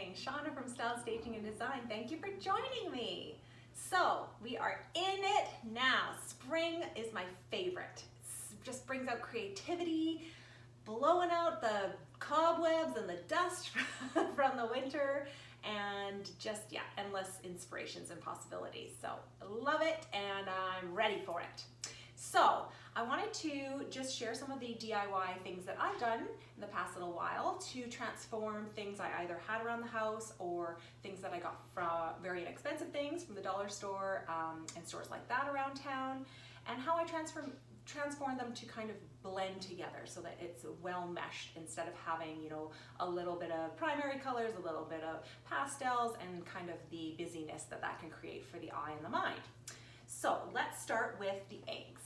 morning. Shauna from Style Staging and Design. Thank you for joining me. So we are in it now. Spring is my favorite. It just brings out creativity, blowing out the cobwebs and the dust from the winter, and just, yeah, endless inspirations and possibilities. So I love it and I'm ready for it. So I wanted to just share some of the DIY things that I've done in the past little while to transform things I either had around the house or things that I got from very inexpensive things from the dollar store and stores like that around town, and how I transform them to kind of blend together so that it's well meshed instead of having, you know, a little bit of primary colors, a little bit of pastels, and kind of the busyness that can create for the eye and the mind. So let's start with the eggs.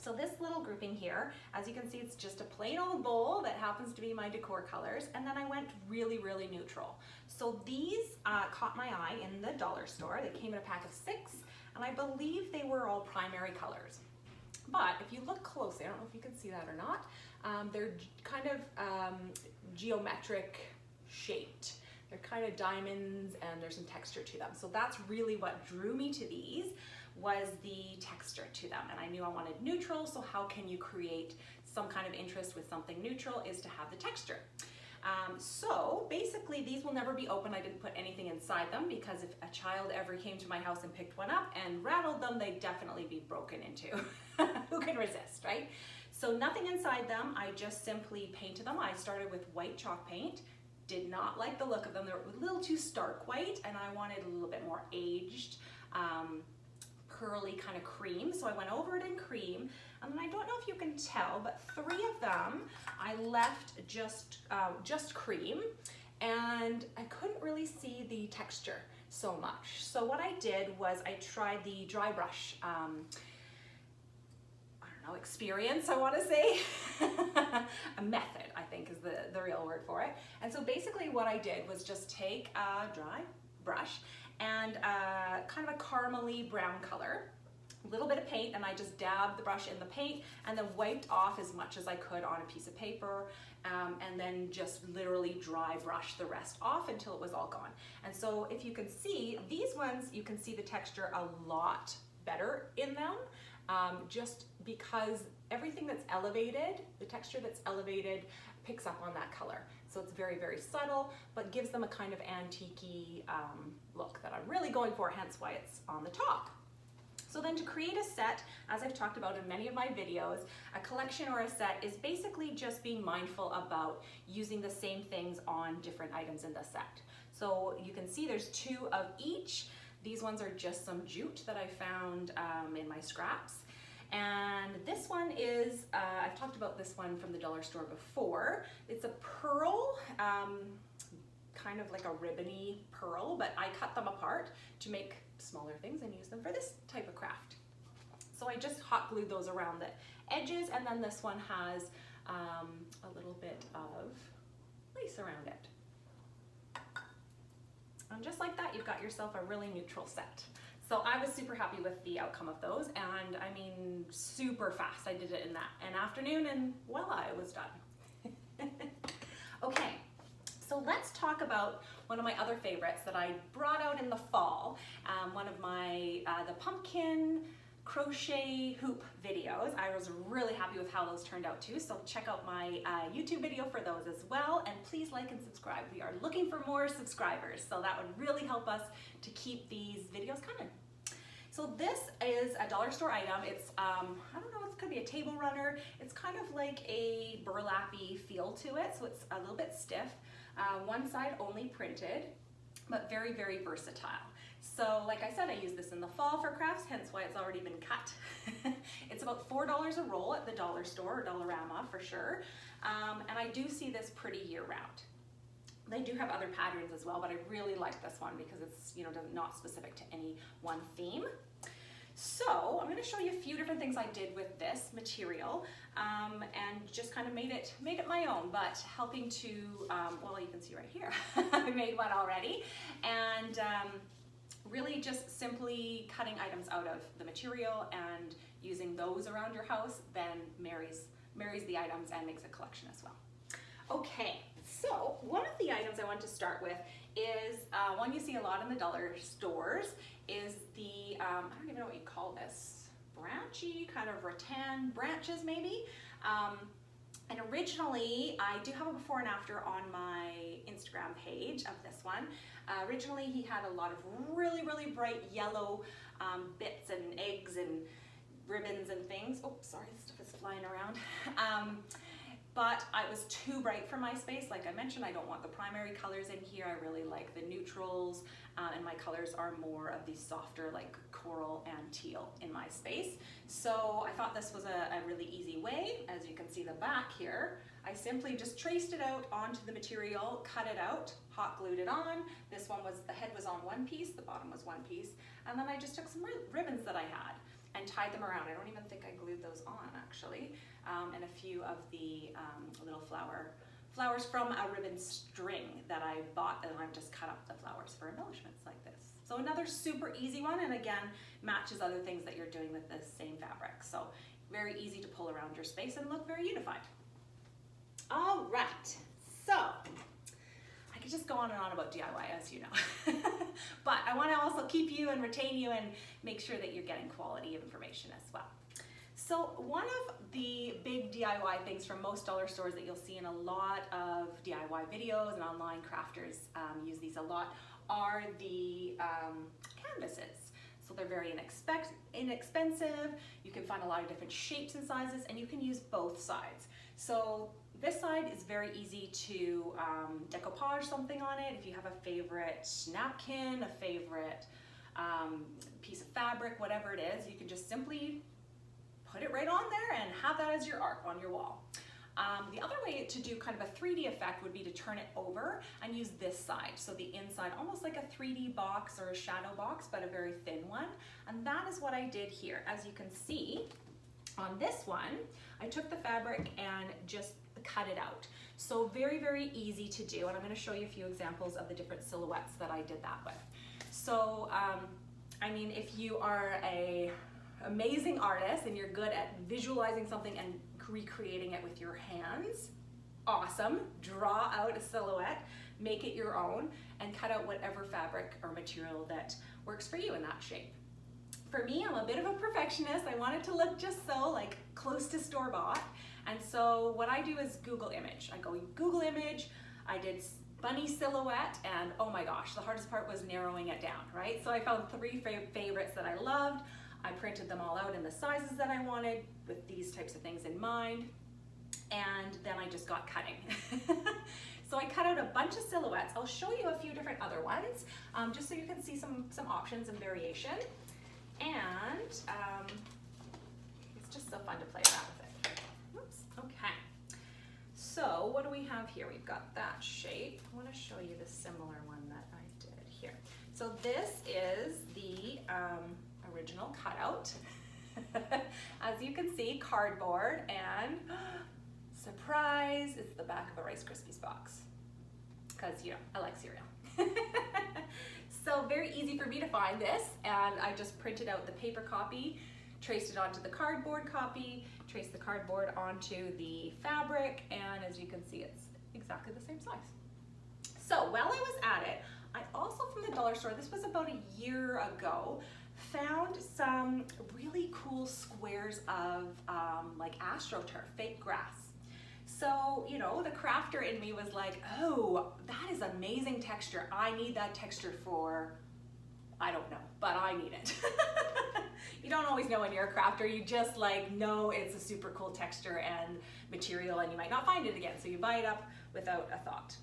So this little grouping here, as you can see, it's just a plain old bowl that happens to be my decor colors, and then I went really, really neutral. So these caught my eye in the dollar store. They came in a pack of 6, and I believe they were all primary colors. But if you look closely, I don't know if you can see that or not, they're kind of geometric shaped. They're kind of diamonds and there's some texture to them. So that's really what drew me to these, was the texture to them. And I knew I wanted neutral, so how can you create some kind of interest with something neutral is to have the texture. So basically these will never be open. I didn't put anything inside them because if a child ever came to my house and picked one up and rattled them, they'd definitely be broken into. Who can resist, right? So nothing inside them, I just simply painted them. I started with white chalk paint. Did not like the look of them. They were a little too stark white and I wanted a little bit more aged, pearly kind of cream. So I went over it in cream, and then I don't know if you can tell, but 3 of them I left just cream, and I couldn't really see the texture so much. So what I did was I tried the dry brush experience, I want to say. A method, I think, is the real word for it. And so basically what I did was just take a dry brush and kind of a caramely brown color, a little bit of paint, and I just dabbed the brush in the paint and then wiped off as much as I could on a piece of paper, and then just literally dry brush the rest off until it was all gone. And so if you can see, these ones, you can see the texture a lot better in them, just because everything that's elevated, the texture that's elevated, picks up on that color. So it's very, very subtle, but gives them a kind of antique-y look that I'm really going for, hence why it's on the top. So then to create a set, as I've talked about in many of my videos, a collection or a set is basically just being mindful about using the same things on different items in the set. So you can see there's 2 of each. These ones are just some jute that I found in my scraps. And this one is, I've talked about this one from the dollar store before. It's a pearl, kind of like a ribbony pearl, but I cut them apart to make smaller things and use them for this type of craft. So I just hot glued those around the edges, and then this one has a little bit of lace around it. And just like that, you've got yourself a really neutral set. So I was super happy with the outcome of those, and I mean, super fast. I did it in an afternoon, and voila, it was done. Okay, so let's talk about one of my other favorites that I brought out in the fall. One of my, the pumpkin crochet hoop videos. I was really happy with how those turned out too, so check out my YouTube video for those as well, and please like and subscribe. We are looking for more subscribers, so that would really help us to keep these videos coming. So this is a dollar store item. It's, I don't know, it could be a table runner. It's kind of like a burlap-y feel to it, so it's a little bit stiff. One side only printed, but very, very versatile. So like I said, I use this in the fall for crafts, hence why it's already been cut. It's about $4 a roll at the dollar store, or Dollarama for sure. And I do see this pretty year round. They do have other patterns as well, but I really like this one because it's, you know, not specific to any one theme. So I'm going to show you a few different things I did with this material, and just kind of made it my own, but helping to, well, you can see right here, I made one already, and really just simply cutting items out of the material and using those around your house then marries the items and makes a collection as well. Okay, so one of the items I want to start with is one you see a lot in the dollar stores, is the, I don't even know what you call this, branchy, kind of rattan branches maybe. And originally, I do have a before and after on my Instagram page of this one. Originally, he had a lot of really, really bright yellow bits and eggs and ribbons and things. Oh, sorry, stuff is flying around. But it was too bright for my space. Like I mentioned, I don't want the primary colors in here. I really like the neutrals, and my colors are more of these softer, like coral and teal in my space. So I thought this was a really easy way. As you can see the back here, I simply just traced it out onto the material, cut it out, hot glued it on. This one was, the head was on one piece, the bottom was one piece, and then I just took some ribbons that I had and tied them around. I don't even think I glued those on actually. And a few of the little flowers from a ribbon string that I bought, and I've just cut up the flowers for embellishments like this. So another super easy one, and again, matches other things that you're doing with this same fabric. So very easy to pull around your space and look very unified. All right, so I could just go on and on about DIY, as you know. But I want to also keep you and retain you and make sure that you're getting quality information as well. So one of the big DIY things from most dollar stores that you'll see in a lot of DIY videos, and online crafters use these a lot, are the canvases. So they're very inexpensive. You can find a lot of different shapes and sizes, and you can use both sides. So this side is very easy to decoupage something on it. If you have a favorite napkin, a favorite piece of fabric, whatever it is, you can just simply put it right on there and have that as your arc on your wall. The other way to do kind of a 3D effect would be to turn it over and use this side. So the inside, almost like a 3D box or a shadow box, but a very thin one. And that is what I did here. As you can see, on this one, I took the fabric and just cut it out. So very, very easy to do. And I'm going to show you a few examples of the different silhouettes that I did that with. So, I mean, if you are an amazing artist and you're good at visualizing something and recreating it with your hands, awesome. Draw out a silhouette, make it your own, and cut out whatever fabric or material that works for you in that shape. For me, I'm a bit of a perfectionist. I want it to look just so like close to store-bought. And so what I do is Google image. I go Google image, I did bunny silhouette, and oh my gosh, the hardest part was narrowing it down, right? So I found 3 favorites that I loved. I printed them all out in the sizes that I wanted with these types of things in mind, and then I just got cutting. So I cut out a bunch of silhouettes. I'll show you a few different other ones, just so you can see some options and variation. And it's just so fun to play around with it. Whoops, okay. So what do we have here? We've got that shape. I want to show you the similar one that I did here. So this is the original cutout. As you can see, cardboard, and surprise, it's the back of a Rice Krispies box. Because, you know, I like cereal. So very easy for me to find this, and I just printed out the paper copy, traced it onto the cardboard copy, traced the cardboard onto the fabric, and as you can see, it's exactly the same size. So while I was at it, I also, from the dollar store, this was about a year ago, found some really cool squares of like AstroTurf, fake grass. So, you know, the crafter in me was like, oh, that is amazing texture. I need that texture for, I don't know, but I need it. You don't always know when you're a crafter. You just like know it's a super cool texture and material, and you might not find it again. So you buy it up without a thought.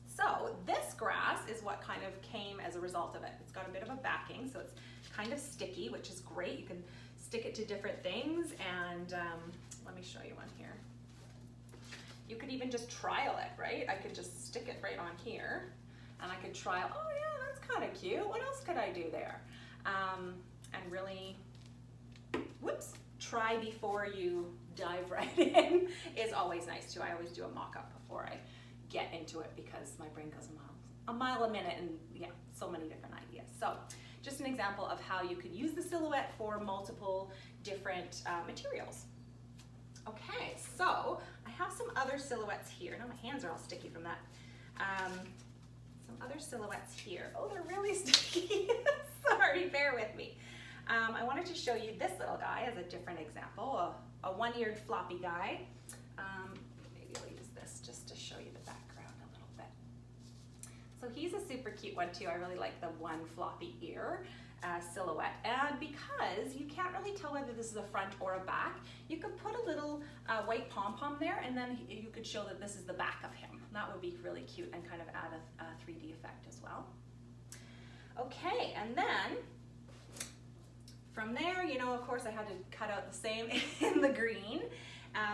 So this grass is what kind of came as a result of it. It's got a bit of a backing, so it's kind of sticky, which is great. You can stick it to different things, and let me show you one here. You could even just trial it, right? I could just stick it right on here, and I could trial, oh yeah, that's kind of cute. What else could I do there? And really, whoops, try before you dive right in is always nice too. I always do a mock-up before I get into it because my brain goes a mile a minute, and yeah, so many different ideas. So just an example of how you could use the silhouette for multiple different materials. Okay, so I have some other silhouettes here. Now my hands are all sticky from that. Some some other silhouettes here. Oh, they're really sticky. Sorry, bear with me. I wanted to show you this little guy as a different example, a one-eared floppy guy. Maybe I'll use this just to show you the background a little bit. So he's a super cute one too. I really like the one floppy ear silhouette. And because you can't really tell whether this is a front or a back, you could put a little white pom-pom there, and then you could show that this is the back of him. That would be really cute and kind of add a 3D effect as well. Okay, and then from there, you know, of course I had to cut out the same in the green.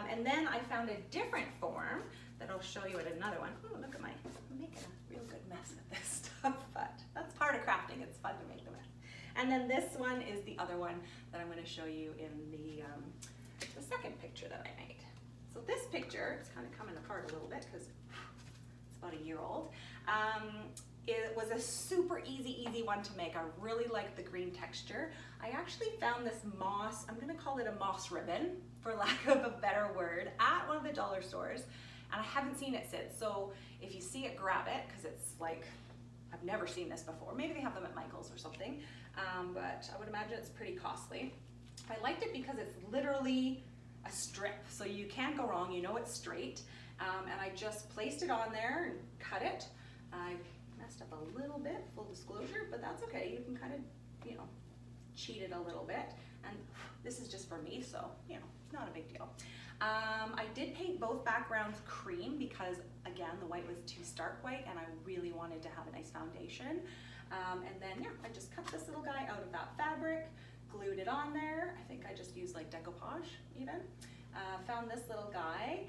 And then I found a different form that I'll show you at another one. Oh, look at I'm making a real good mess with this stuff, but that's part of crafting. It's fun to make the mess. And then this one is the other one that I'm going to show you in the second picture that I made. So this picture, it's kind of coming apart a little bit because it's about a year old. It was a super easy one to make. I really liked the green texture. I actually found this moss, I'm gonna call it a moss ribbon, for lack of a better word, at one of the dollar stores, and I haven't seen it since. So if you see it, grab it, because it's like, I've never seen this before. Maybe they have them at Michael's or something, but I would imagine it's pretty costly. I liked it because it's literally a strip, so you can't go wrong, you know it's straight, and I just placed it on there and cut it. I messed up a little bit, full disclosure, but that's okay. You can kind of, you know, cheat it a little bit. And this is just for me, so, you know, not a big deal. I did paint both backgrounds cream because, again, the white was too stark white and I really wanted to have a nice foundation. And then, yeah, I just cut this little guy out of that fabric, glued it on there. I think I just used like decoupage even. Found this little guy.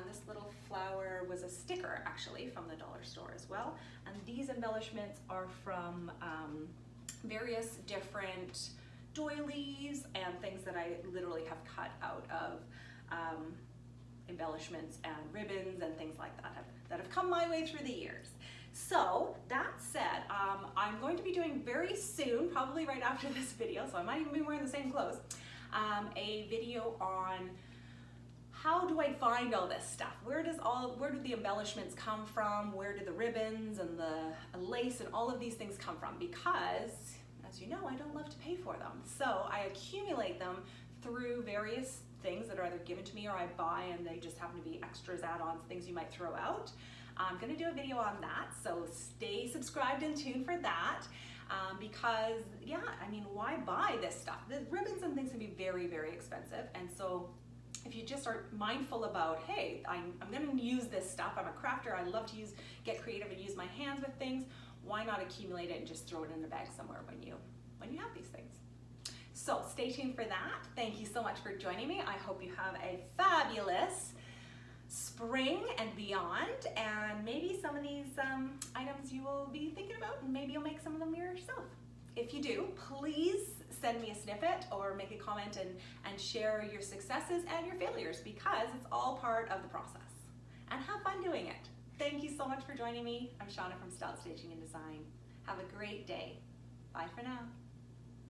This little flower was a sticker actually from the dollar store as well. And these embellishments are from various different doilies and things that I literally have cut out of embellishments and ribbons and things like that have come my way through the years. So that said, I'm going to be doing very soon, probably right after this video, so I might even be wearing the same clothes, a video on how do I find all this stuff? Where do the embellishments come from? Where do the ribbons and the lace and all of these things come from? Because, as you know, I don't love to pay for them. So I accumulate them through various things that are either given to me or I buy, and they just happen to be extras, add-ons, things you might throw out. I'm gonna do a video on that, so stay subscribed and tuned for that. Because, yeah, I mean, why buy this stuff? The ribbons and things can be very, very expensive, and so if you just are mindful about, hey, I'm gonna use this stuff, I'm a crafter, I love to get creative and use my hands with things, why not accumulate it and just throw it in the bag somewhere when you have these things? So stay tuned for that. Thank you so much for joining me. I hope you have a fabulous spring and beyond, and maybe some of these items you will be thinking about, and maybe you'll make some of them yourself. If you do, please send me a snippet or make a comment and share your successes and your failures, because it's all part of the process. And have fun doing it. Thank you so much for joining me. I'm Shauna from Style Stitching and Design. Have a great day. Bye for now.